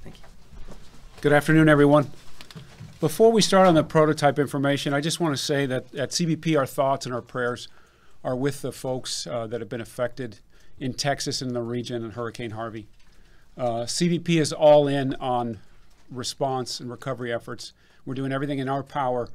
Thank you. Good afternoon, everyone. Before we start on the prototype information, I just want to say that at CBP, our thoughts and our prayers are with the folks that have been affected in Texas and the region in Hurricane Harvey. CBP is all in on response and recovery efforts. We're doing everything in our power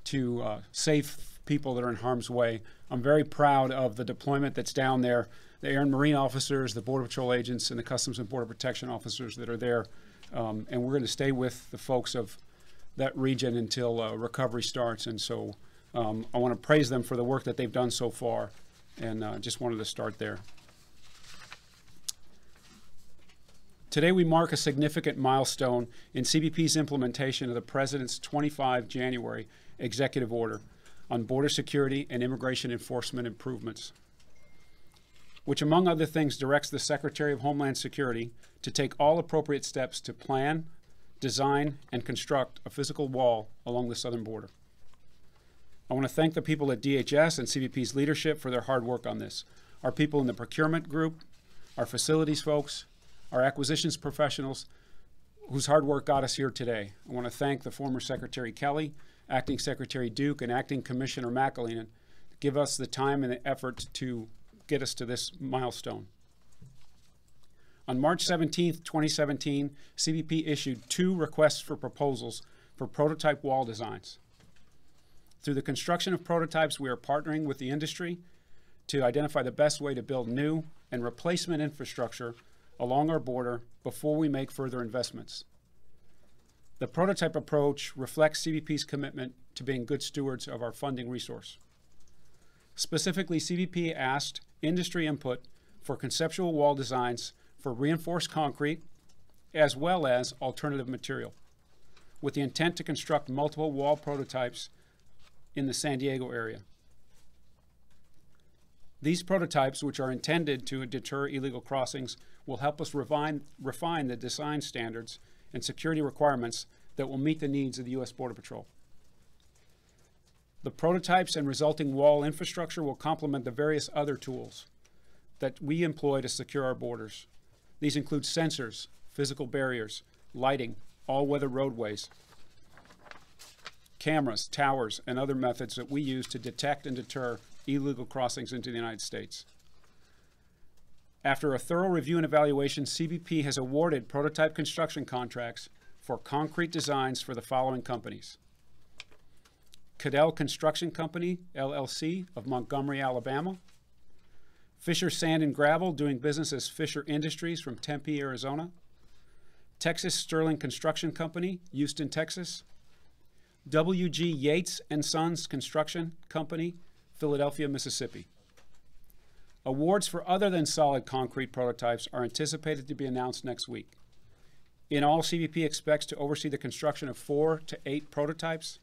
to save people that are in harm's way. I'm very proud of the deployment that's down there, the Air and Marine officers, the Border Patrol agents, and the Customs and Border Protection officers that are there. And we're going to stay with the folks of that region until recovery starts. And so I want to praise them for the work that they've done so far, and just wanted to start there. Today we mark a significant milestone in CBP's implementation of the President's 25 January Executive Order on border security and immigration enforcement improvements, which among other things directs the Secretary of Homeland Security to take all appropriate steps to plan, design, and construct a physical wall along the southern border. I want to thank the people at DHS and CBP's leadership for their hard work on this. Our people in the procurement group, our facilities folks, our acquisitions professionals whose hard work got us here today. I want to thank the former Secretary Kelly, Acting Secretary Duke, and Acting Commissioner McAleenan to give us the time and the effort to get us to this milestone. On March 17, 2017, CBP issued 2 requests for proposals for prototype wall designs. Through the construction of prototypes, we are partnering with the industry to identify the best way to build new and replacement infrastructure along our border before we make further investments. The prototype approach reflects CBP's commitment to being good stewards of our funding resource. Specifically, CBP asked industry input for conceptual wall designs for reinforced concrete as well as alternative material, with the intent to construct multiple wall prototypes in the San Diego area. These prototypes, which are intended to deter illegal crossings, will help us refine the design standards and security requirements that will meet the needs of the U.S. Border Patrol. The prototypes and resulting wall infrastructure will complement the various other tools that we employ to secure our borders. These include sensors, physical barriers, lighting, all-weather roadways, cameras, towers, and other methods that we use to detect and deter illegal crossings into the United States. After a thorough review and evaluation, CBP has awarded prototype construction contracts for concrete designs for the following companies: Cadell Construction Company, LLC of Montgomery, Alabama; Fisher Sand and Gravel, doing business as Fisher Industries from Tempe, Arizona; Texas Sterling Construction Company, Houston, Texas; W.G. Yates and Sons Construction Company, Philadelphia, Mississippi. Awards for other than solid concrete prototypes are anticipated to be announced next week. In all, CBP expects to oversee the construction of 4 to 8 prototypes.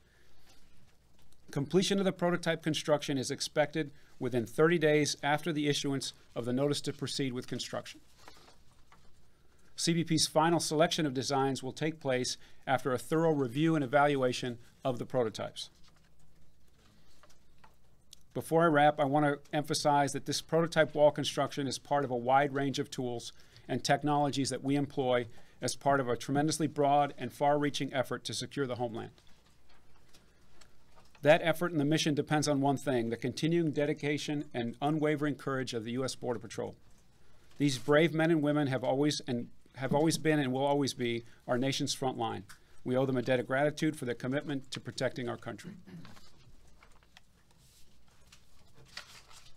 Completion of the prototype construction is expected within 30 days after the issuance of the notice to proceed with construction. CBP's final selection of designs will take place after a thorough review and evaluation of the prototypes. Before I wrap, I want to emphasize that this prototype wall construction is part of a wide range of tools and technologies that we employ as part of a tremendously broad and far-reaching effort to secure the homeland. That effort and the mission depends on one thing: the continuing dedication and unwavering courage of the U.S. Border Patrol. These brave men and women have always been and will always be our nation's front line. We owe them a debt of gratitude for their commitment to protecting our country.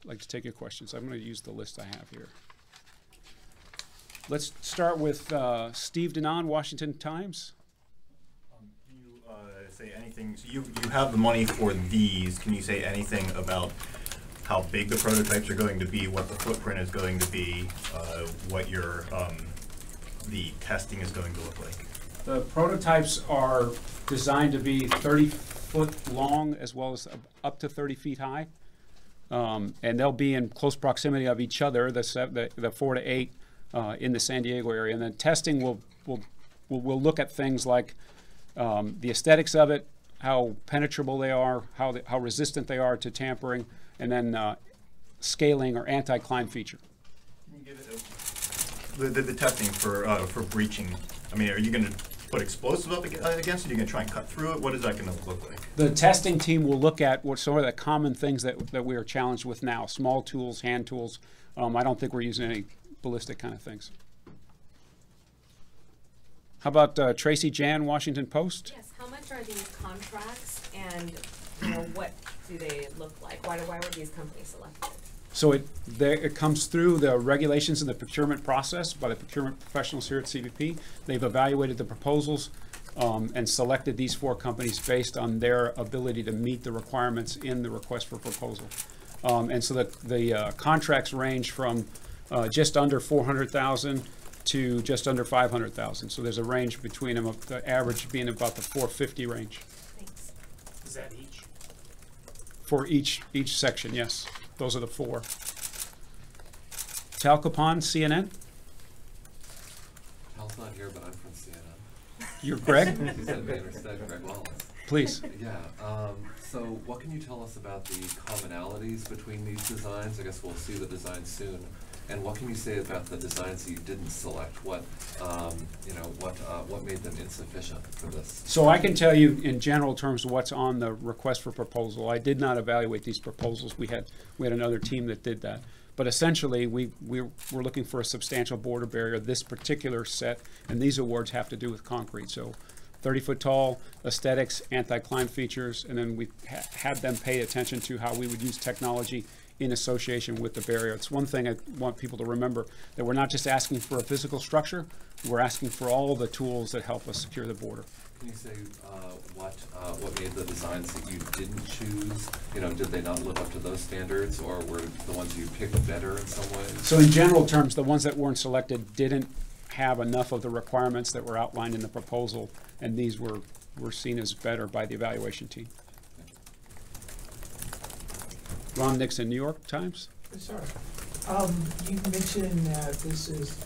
I'd like to take your questions. I'm going to use the list I have here. Let's start with Steve Denon, Washington Times. Can you say anything? So you have the money for these. Can you say anything about how big the prototypes are going to be, what the footprint is going to be, what your the testing is going to look like? The prototypes are designed to be 30-foot long as well as up to 30 feet high. And they'll be in close proximity of each other, the 4 to 8 in the San Diego area. And then testing will look at things like the aesthetics of it, how penetrable they are, how resistant they are to tampering, and then scaling or anti-climb feature. Can you give it The testing for breaching, I mean, are you going to put explosives up against it? Are you going to try and cut through it? What is that going to look like? The testing team will look at what some of the common things that we are challenged with now, small tools, hand tools. I don't think we're using any ballistic kind of things. How about Tracy Jan, Washington Post? Yes, how much are these contracts and what do they look like? Why were these companies selected? So it comes through the regulations and the procurement process by the procurement professionals here at CBP. They've evaluated the proposals and selected these 4 companies based on their ability to meet the requirements in the request for proposal. And so the contracts range from just under $400,000 to just under $500,000. So there's a range between them, the average being about the $450,000 range. Thanks. Is that each? For each section, yes. Those are the 4. Talcapon, CNN. Tal's not here, but I'm from CNN. You're Greg? He's at Bannerstead, Greg Wallace. Please. Yeah, so what can you tell us about the commonalities between these designs? I guess we'll see the designs soon. And what can you say about the designs that you didn't select? What made them insufficient for this? So I can tell you in general terms what's on the request for proposal. I did not evaluate these proposals. We had another team that did that. But essentially, we're looking for a substantial border barrier, this particular set, and these awards have to do with concrete. So 30-foot tall, aesthetics, anti-climb features, and then we had them pay attention to how we would use technology in association with the barrier. It's one thing I want people to remember, that we're not just asking for a physical structure, we're asking for all the tools that help us secure the border. Can you say what made the designs that you didn't choose? Did they not live up to those standards, or were the ones you picked better in some ways? So in general terms, the ones that weren't selected didn't have enough of the requirements that were outlined in the proposal, and these were seen as better by the evaluation team. Ron Nixon, New York Times. Sorry. You mentioned that this is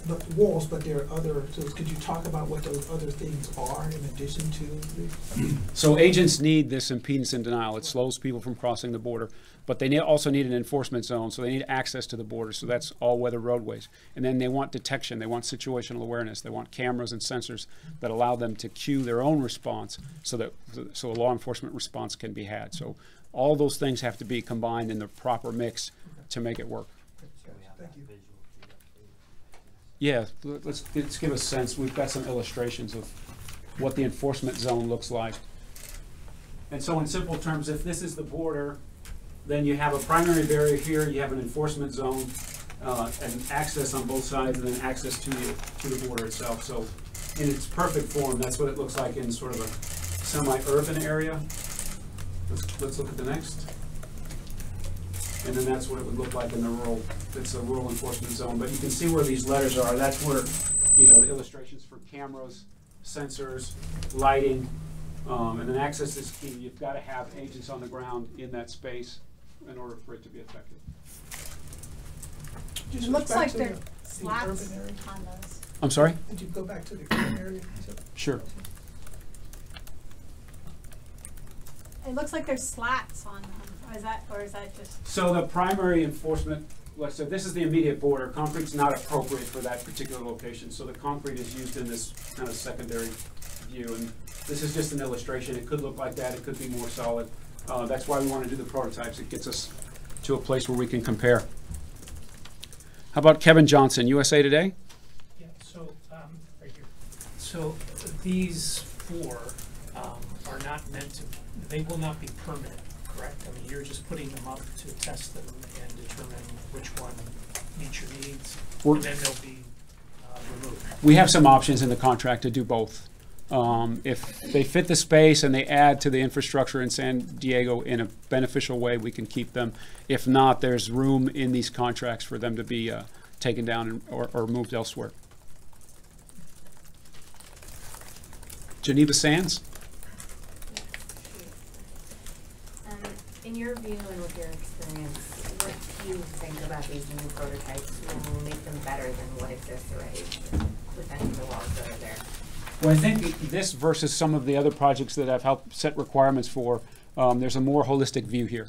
the walls, but there are other tools. Could you talk about what those other things are in addition to the? So agents need this impedance and denial. It slows people from crossing the border, but they also need an enforcement zone, so they need access to the border. So that's all-weather roadways. And then they want detection. They want situational awareness. They want cameras and sensors that allow them to cue their own response so a law enforcement response can be had. So all those things have to be combined in the proper mix to make it work. Thank you. Yeah, let's give a sense. We've got some illustrations of what the enforcement zone looks like. And so in simple terms, if this is the border, then you have a primary barrier here, you have an enforcement zone, and access on both sides, and then access to the border itself. So in its perfect form, that's what it looks like in sort of a semi-urban area. Let's look at the next. And then that's what it would look like in the rural, it's a rural enforcement zone. But you can see where these letters are. That's where, the illustrations for cameras, sensors, lighting, and then access is key. You've got to have agents on the ground in that space in order for it to be effective. It looks like there are slats on those. I'm sorry? Did you go back to the urban area? Sure. It looks like there's slats on them. Or is that just? So the primary enforcement, let's say this is the immediate border. Concrete's not appropriate for that particular location. So the concrete is used in this kind of secondary view. And this is just an illustration. It could look like that. It could be more solid. That's why we want to do the prototypes. It gets us to a place where we can compare. How about Kevin Johnson, USA Today? Yeah, so right here. So these 4 are not meant to, they will not be permanent. Correct. I mean, you're just putting them up to test them and determine which one meets your needs, and then they'll be removed. We have some options in the contract to do both. If they fit the space and they add to the infrastructure in San Diego in a beneficial way, we can keep them. If not, there's room in these contracts for them to be taken down or moved elsewhere. Geneva Sands. In your view and with your experience, what do you think about these new prototypes? Will make them better than what exists already within the walls that are there? Well, I think this versus some of the other projects that I've helped set requirements for, there's a more holistic view here.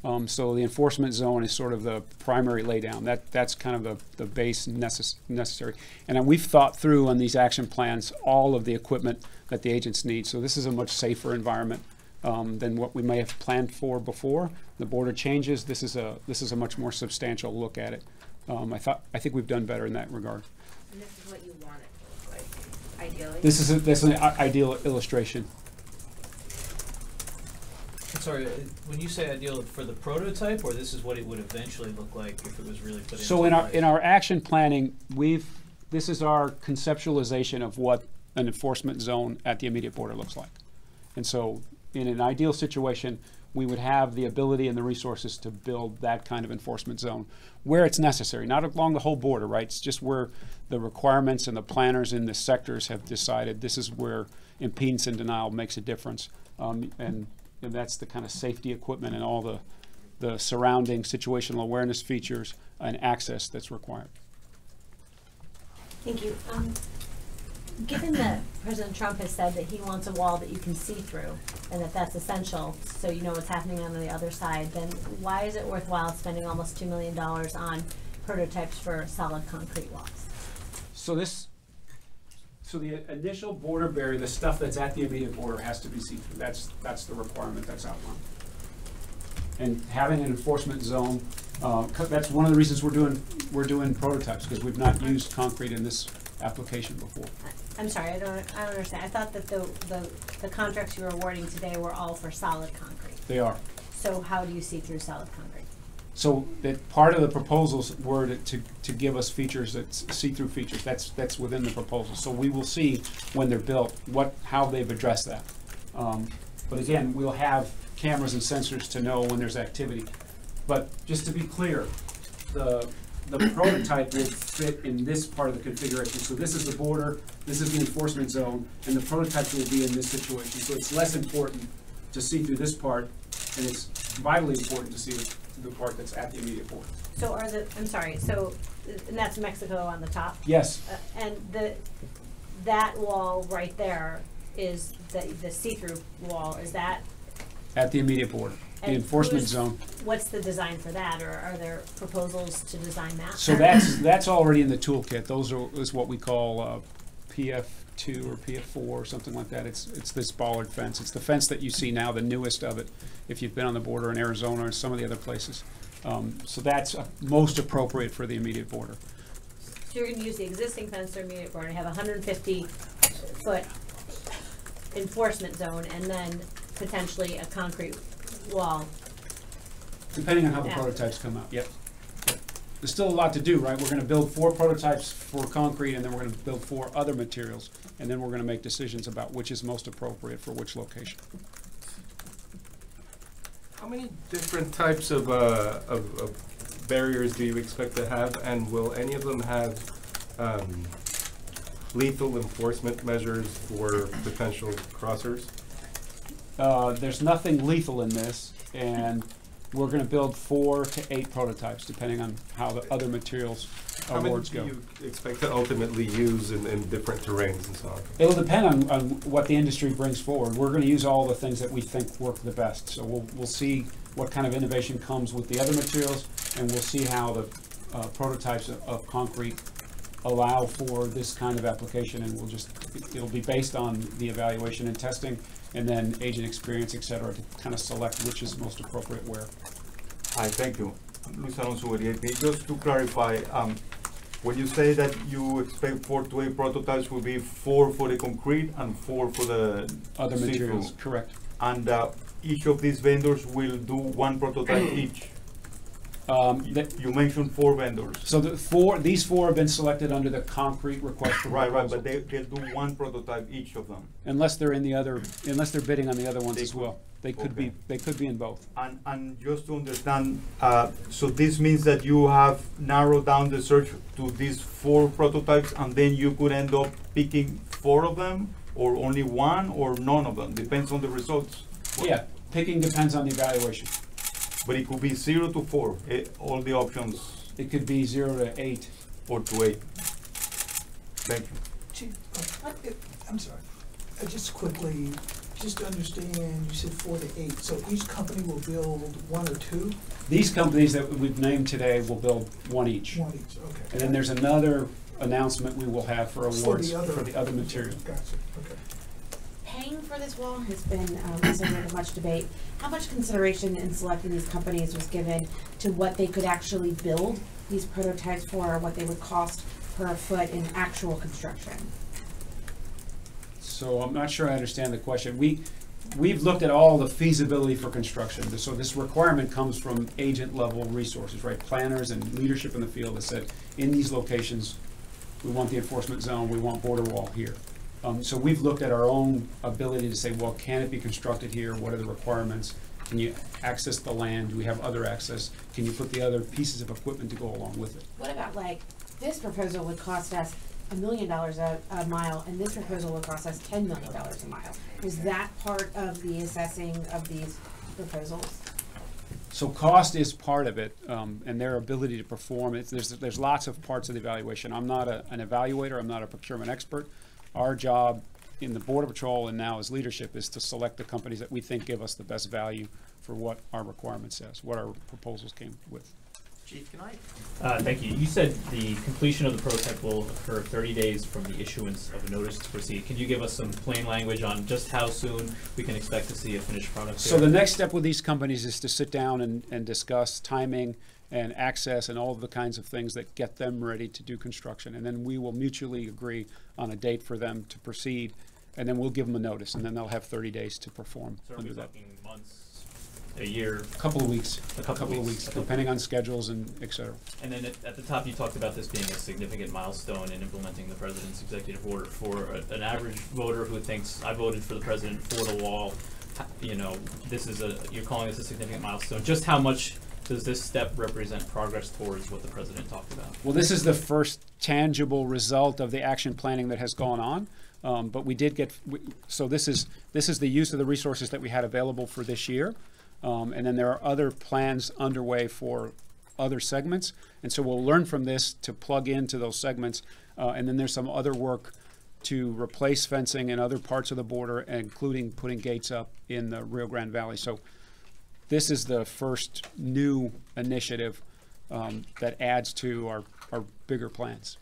So the enforcement zone is sort of the primary laydown. That's kind of the base necessary. And we've thought through on these action plans all of the equipment that the agents need. So this is a much safer environment than what we may have planned for before. The border changes. This is a much more substantial look at it. I think we've done better in that regard. And this is what you want it to look like, ideally? That's an ideal illustration. I'm sorry, when you say ideal for the prototype, or this is what it would eventually look like if it was really put into So place? in our action planning, this is our conceptualization of what an enforcement zone at the immediate border looks like. And so in an ideal situation, we would have the ability and the resources to build that kind of enforcement zone where it's necessary, not along the whole border, right? It's just where the requirements and the planners in the sectors have decided this is where impedance and denial makes a difference. And that's the kind of safety equipment and all the surrounding situational awareness features and access that's required. Thank you. Given that President Trump has said that he wants a wall that you can see through and that that's essential so you know what's happening on the other side, then why is it worthwhile spending almost $2 million on prototypes for solid concrete walls? So the initial border barrier, the stuff that's at the immediate border has to be see-through. That's the requirement that's outlined. And having an enforcement zone, that's one of the reasons we're doing prototypes, because we've not used concrete in this application before. I'm sorry, I don't understand. I thought that the contracts you were awarding today were all for solid concrete. They are. So how do you see through solid concrete? So that part of the proposals were to give us features, that's see-through features. That's within the proposal. So we will see when they're built how they've addressed that. But again, we'll have cameras and sensors to know when there's activity. But just to be clear, the prototype will fit in this part of the configuration. So this is the border, this is the enforcement zone, and the prototype will be in this situation. So it's less important to see through this part, and it's vitally important to see the part that's at the immediate border. So and that's Mexico on the top? Yes. And that wall right there is the see-through wall, is that? At the immediate border, the enforcement zone. What's the design for that, or are there proposals to design that? So that's already in the toolkit. Those is what we call PF2 or PF4 or something like that. It's this bollard fence. It's the fence that you see now, the newest of it, if you've been on the border in Arizona or some of the other places. So that's most appropriate for the immediate border. So you're going to use the existing fence or immediate border, have a 150-foot enforcement zone, and then potentially a concrete wall. Depending on how the prototypes come out, yep. There's still a lot to do, right? We're going to build 4 prototypes for concrete, and then we're going to build 4 other materials, and then we're going to make decisions about which is most appropriate for which location. How many different types of barriers do you expect to have, and will any of them have lethal enforcement measures for potential crossers? There's nothing lethal in this, and we're going to build 4 to 8 prototypes, depending on how the other materials awards go. How many do you expect to ultimately use in different terrains and so on? It'll depend on what the industry brings forward. We're going to use all the things that we think work the best. So we'll see what kind of innovation comes with the other materials, and we'll see how the prototypes of concrete allow for this kind of application, and it'll be based on the evaluation and testing, and then agent experience, et cetera, to kind of select which is most appropriate where. Hi, thank you. Luis Alonso with EAP. Just to clarify, when you say that you expect 4 to 8 prototypes, will be 4 for the concrete and 4 for the Other materials, see-through. correct. And each of these vendors will do 1 prototype each. You mentioned 4 vendors. So these 4 have been selected under the concrete request for Right, proposal. but they'll do 1 prototype each of them. Unless they're unless they're bidding on the other ones as well. They could Okay. be in both. And just to understand, so this means that you have narrowed down the search to these 4 prototypes, and then you could end up picking 4 of them, or only 1, or none of them, depends on the results. Yeah, picking depends on the evaluation. But it could be 0 to 4, all the options, It could be 0 to 8. or to 8. Thank you. Chief, I'm sorry. Just quickly, Just to understand, you said 4 to 8, so each company will build 1 or 2? These companies that we've named today will build one each. 1 each, okay. And then there's another announcement we will have for awards For for the other material. Gotcha, okay. Paying for this wall has been a subject of much debate. How much consideration in selecting these companies was given to what they could actually build these prototypes for, or what they would cost per foot in actual construction? So I'm not sure I understand the question. We've looked at all the feasibility for construction. So this requirement comes from agent level resources, right? Planners and leadership in the field that said, in these locations, we want the enforcement zone, we want border wall here. So we've looked at our own ability to say, well, can it be constructed here? What are the requirements? Can you access the land? Do we have other access? Can you put the other pieces of equipment to go along with it? What about, like, this proposal would cost us $1 million a mile, and this proposal would cost us $10 million a mile? Is that part of the assessing of these proposals? So cost is part of it, and their ability to perform. There's lots of parts of the evaluation. I'm not an evaluator. I'm not a procurement expert. Our job in the Border Patrol and now as leadership is to select the companies that we think give us the best value for what our requirement says, what our proposals came with. Chief, can I? Thank you. You said the completion of the prototype will occur 30 days from the issuance of a notice to proceed. Can you give us some plain language on just how soon we can expect to see a finished product So here? the next step with these companies is to sit down and discuss timing and access and all of the kinds of things that get them ready to do construction. And then we will mutually agree on a date for them to proceed, and then we'll give them a notice, and then they'll have 30 days to perform So are we under that. talking months, a year? A couple of weeks. A couple of weeks. Depending on schedules and et cetera. And then at the top, you talked about this being a significant milestone in implementing the president's executive order. For an average voter who thinks, I voted for the president for the wall, you know, you're calling this a significant milestone. Just how much does this step represent progress towards what the president talked about? Well, this is the first tangible result of the action planning that has gone on. But we did get, so this is the use of the resources that we had available for this year. And then there are other plans underway for other segments. And so we'll learn from this to plug into those segments. And then there's some other work to replace fencing in other parts of the border, including putting gates up in the Rio Grande Valley. So this is the first new initiative that adds to our bigger plans.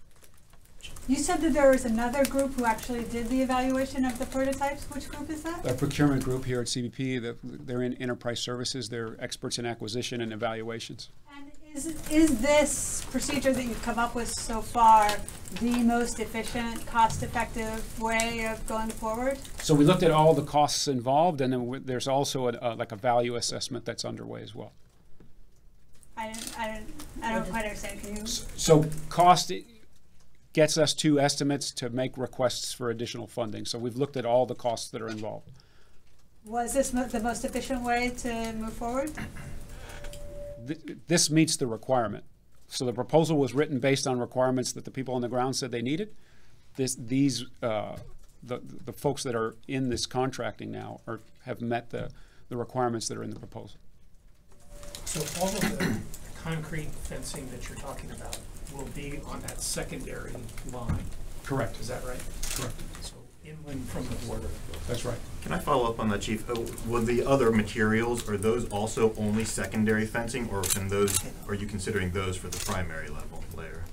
You said that there was another group who actually did the evaluation of the prototypes. Which group is that? A procurement group here at CBP. They're in enterprise services. They're experts in acquisition and evaluations. And is this procedure that you've come up with so far the most efficient, cost-effective way of going forward? So we looked at all the costs involved, and then there's also like a value assessment that's underway as well. I don't quite understand. Can you? So cost gets us to estimates to make requests for additional funding. So we've looked at all the costs that are involved. Was this the most efficient way to move forward? This meets the requirement. So the proposal was written based on requirements that the people on the ground said they needed. The folks that are in this contracting now have met the requirements that are in the proposal. So all of the concrete fencing that you're talking about will be on that secondary line. Correct. Is that right? Correct. So inland from the border. That's right. Can I follow up on that, Chief? Will the other materials, are those also only secondary fencing, or are you considering those for the primary level layer?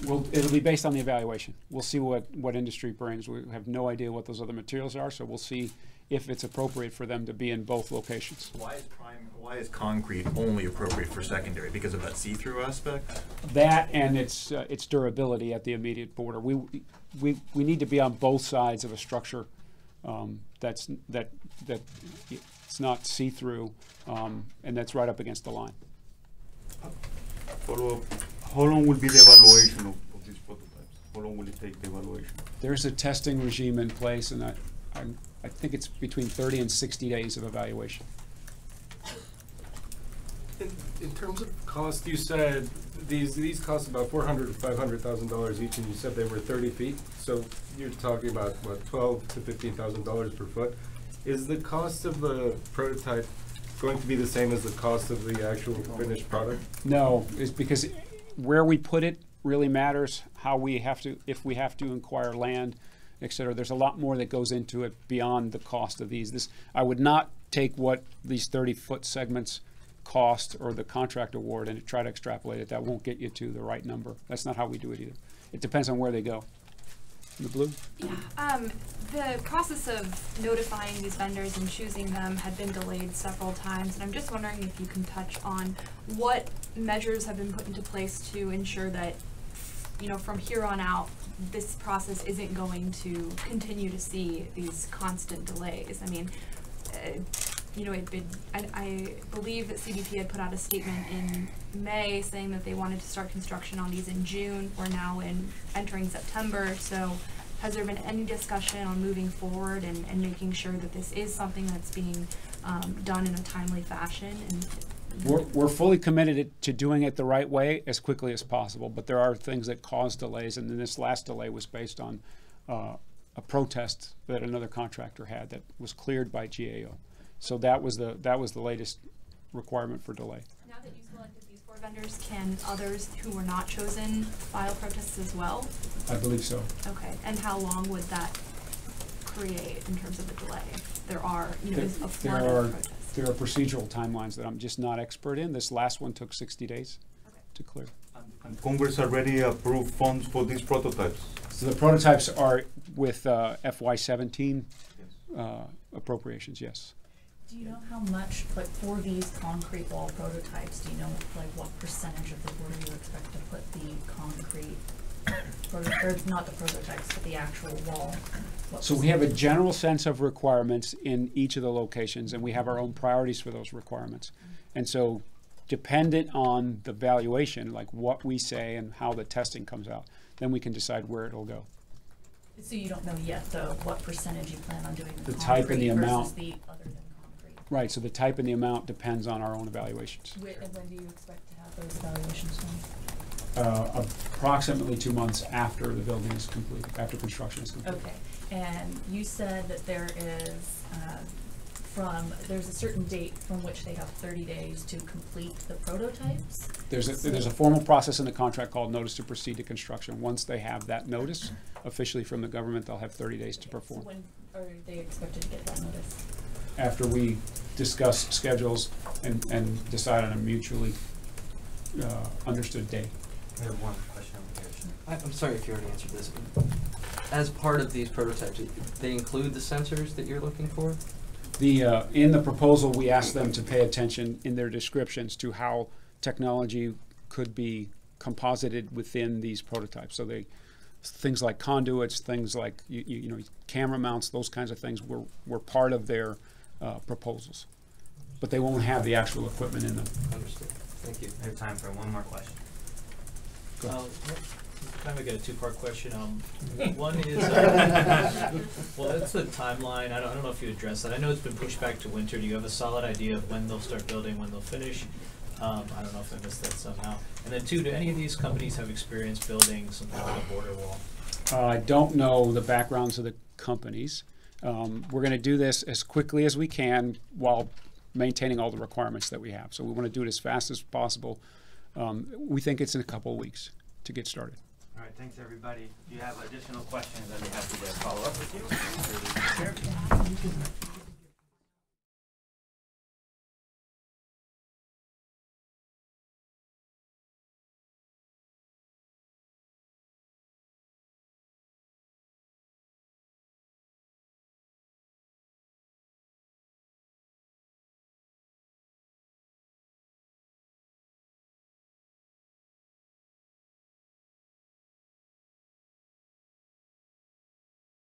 Well, it'll be based on the evaluation. We'll see what industry brings. We have no idea what those other materials are, so we'll see if it's appropriate for them to be in both locations. Why is concrete only appropriate for secondary? Because of that see-through aspect? That and its durability at the immediate border. We need to be on both sides of a structure that it's not see-through and that's right up against the line. Follow up. How long will be the evaluation of these prototypes? How long will it take the evaluation? There's a testing regime in place, and I think it's between 30 and 60 days of evaluation. In terms of cost, you said these cost about $400,000 to $500,000 each, and you said they were 30 feet. So you're talking about what, $12,000 to $15,000 per foot. Is the cost of the prototype going to be the same as the cost of the actual finished product? No, it's because where we put it really matters. How we have to, if we have to acquire land, et cetera. There's a lot more that goes into it beyond the cost of these. I would not take what these 30-foot segments cost or the contract award and try to extrapolate it. That won't get you to the right number. That's not how we do it either. It depends on where they go. In the blue? Yeah, the process of notifying these vendors and choosing them had been delayed several times, and I'm just wondering if you can touch on what measures have been put into place to ensure that, you know, from here on out, this process isn't going to continue to see these constant delays. I mean, you know, I believe that CBP had put out a statement in May saying that they wanted to start construction on these in June. We're now entering September, so has there been any discussion on moving forward and making sure that this is something that's being done in a timely fashion? And we're fully committed to doing it the right way as quickly as possible, but there are things that cause delays, and then this last delay was based on a protest that another contractor had that was cleared by GAO. So that was the latest requirement for delay. Now that you selected these 4 vendors, can others who were not chosen file protests as well? I believe so. Okay, and how long would that create in terms of the delay? There are, you know, there's a flood of protests. There are procedural timelines that I'm just not expert in. This last one took 60 days to clear. And Congress already approved funds for these prototypes? So the prototypes are with FY17 appropriations, yes. Do you know how much, like, for these concrete wall prototypes, do you know, like, what percentage of the order you expect to put the concrete, or not the prototypes, but the actual wall? So we have a general sense of requirements in each of the locations, and we have our own priorities for those requirements. And so, dependent on the valuation, like what we say and how the testing comes out, then we can decide where it'll go. So you don't know yet, though, what percentage you plan on doing The type and the amount. Versus the other than concrete? Right, so the type and the amount depends on our own evaluations. And when do you expect to have those evaluations done? Approximately 2 months after the building is complete, after construction is complete. Okay, and you said that there is, there's a certain date from which they have 30 days to complete the prototypes? There's a formal process in the contract called notice to proceed to construction. Once they have that notice officially from the government, they'll have 30 days to perform. So when are they expected to get that notice? After we discuss schedules and decide on a mutually understood date. I have one question over here. I'm sorry if you already answered this. As part of these prototypes, they include the sensors that you're looking for? In the proposal, we asked them to pay attention in their descriptions to how technology could be composited within these prototypes. So things like conduits, things like you know, camera mounts, those kinds of things were part of their proposals, but they won't have the actual equipment in them. Understood. Thank you. I have time for one more question. Kind of get a 2-part question. One is, well, that's the timeline. I don't know if you addressed that. I know it's been pushed back to winter. Do you have a solid idea of when they'll start building, when they'll finish? I don't know if I missed that somehow. And then 2, do any of these companies have experience building something like a border wall? I don't know the backgrounds of the companies. We're going to do this as quickly as we can while maintaining all the requirements that we have. So we want to do it as fast as possible. We think it's in a couple of weeks to get started. All right, thanks everybody. If you have additional questions, I'd be happy to follow up with you.